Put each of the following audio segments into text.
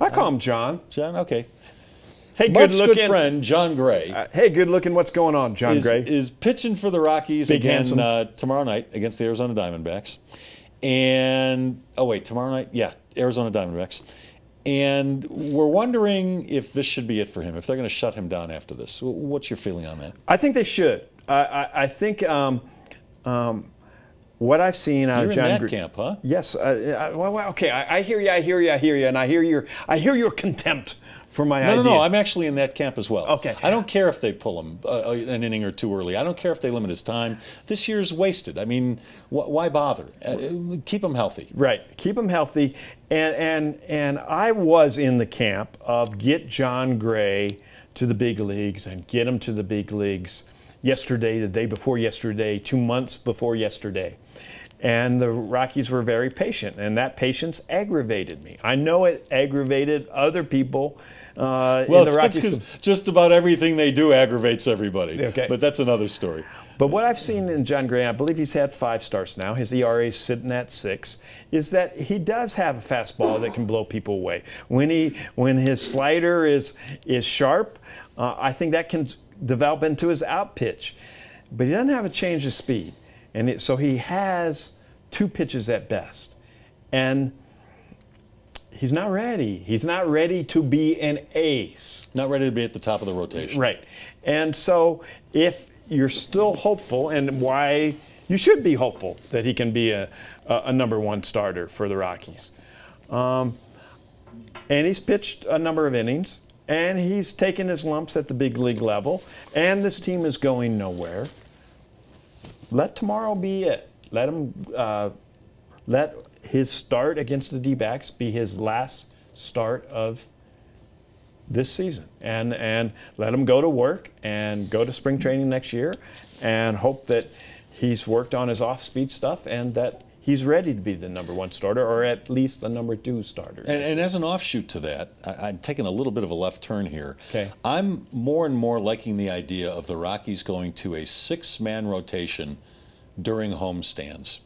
I call him John. John, okay. Hey, Mark's good-looking good friend, Jon Gray. Hey, good-looking. What's going on, Jon Gray? Is pitching for the Rockies Big again handsome. tomorrow night against the Arizona Diamondbacks. And, oh wait, tomorrow night? Yeah, Arizona Diamondbacks. And we're wondering if this should be it for him, if they're going to shut him down after this. What's your feeling on that? I think they should. I think what I've seen out You're of Jon in Gray. that camp, huh? Yes. Well, okay. I hear you. I hear you. And I hear your contempt for my ideas. No. I'm actually in that camp as well. Okay. I don't care if they pull him an inning or two early. I don't care if they limit his time. This year's wasted. I mean, why bother? Keep him healthy. Right. Keep him healthy. And I was in the camp of get Jon Gray to the big leagues and get him to the big leagues yesterday, the day before yesterday, 2 months before yesterday. And the Rockies were very patient, and that patience aggravated me. I know it aggravated other people in the Rockies. That's because just about everything they do aggravates everybody. Okay. But that's another story. But what I've seen in Jon Gray, I believe he's had 5 starts now, his ERA is sitting at 6, is that he does have a fastball that can blow people away. When his slider is sharp, I think that can develop into his out pitch. But he doesn't have a change of speed. And so he has 2 pitches at best. And he's not ready. He's not ready to be an ace. Not ready to be at the top of the rotation. Right. And so if you're still hopeful, and why you should be hopeful that he can be a #1 starter for the Rockies. And he's pitched a number of innings, and he's taken his lumps at the big league level, and this team is going nowhere. Let tomorrow be it. Let him let his start against the D-backs be his last start of this season, and let him go to work and go to spring training next year, and hope that he's worked on his off-speed stuff and that he's ready to be the #1 starter, or at least the #2 starter. And as an offshoot to that, I'm taking a little bit of a left turn here. Okay. I'm more and more liking the idea of the Rockies going to a 6-man rotation during homestands.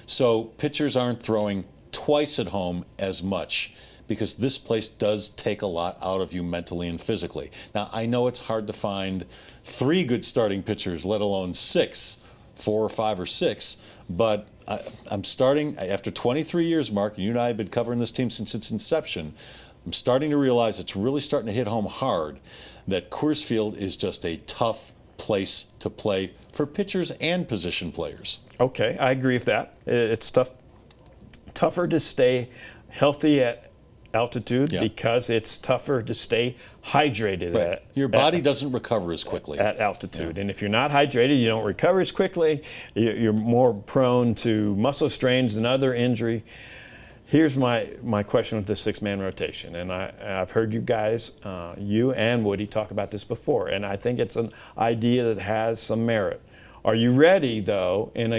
So pitchers aren't throwing twice at home as much, because this place does take a lot out of you mentally and physically. Now, I know it's hard to find 3 good starting pitchers, let alone 6, 4 or 5 or 6, but I'm starting, after 23 years, Mark, you and I have been covering this team since its inception, I'm starting to realize it's really starting to hit home hard that Coors Field is just a tough place to play for pitchers and position players. Okay, I agree with that. It's tougher to stay healthy at altitude, because it's tougher to stay hydrated. Right. Your body doesn't recover as quickly at altitude. And if you're not hydrated, you don't recover as quickly. You're more prone to muscle strains and other injury. Here's my question with the 6-man rotation. And I've heard you guys, you and Woody, talk about this before. And I think it's an idea that has some merit. Are you ready, though, in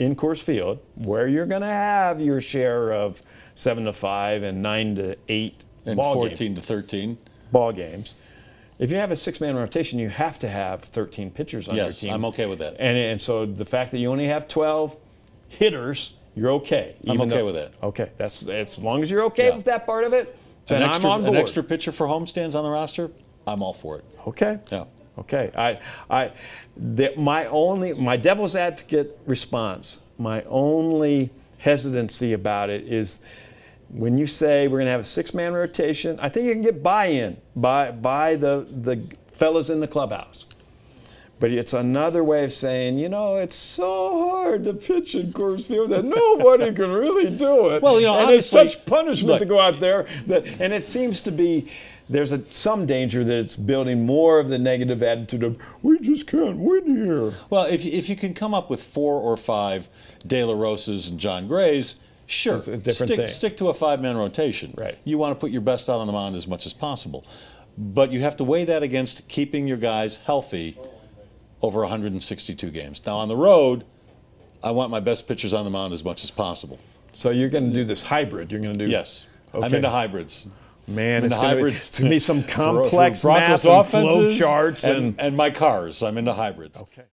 Coors Field, where you're going to have your share of 7 to 5 and 9 to 8 and ball 14 games, to 13 ball games? If you have a 6-man rotation, you have to have 13 pitchers on your team. Yes, I'm okay with that. And so the fact that you only have 12 hitters, you're okay. I'm okay with that. Okay, that's as long as you're okay with that part of it, then I'm on board. An extra pitcher for homestands on the roster, I'm all for it. Okay. Yeah. Okay. My devil's advocate response, my only hesitancy about it is when you say we're going to have a 6-man rotation, I think you can get buy-in by the fellas in the clubhouse. But it's another way of saying, you know, it's so hard to pitch in Coors Field that nobody can really do it. Well, you know, and it's obviously, such punishment to go out there. And it seems to be, there's some danger that it's building more of the negative attitude of, we just can't win here. Well, if you can come up with 4 or 5 De La Rosas and Jon Grays, sure, it's a different thing. Stick to a 5-man rotation. Right. You want to put your best out on the mound as much as possible. But you have to weigh that against keeping your guys healthy over 162 games. Now, on the road, I want my best pitchers on the mound as much as possible. So you're going to do this hybrid. You're going to do. Yes. Okay. I'm into hybrids. Man, it's going to be some complex Broncos math and offenses flow charts and my cars. I'm into hybrids. Okay.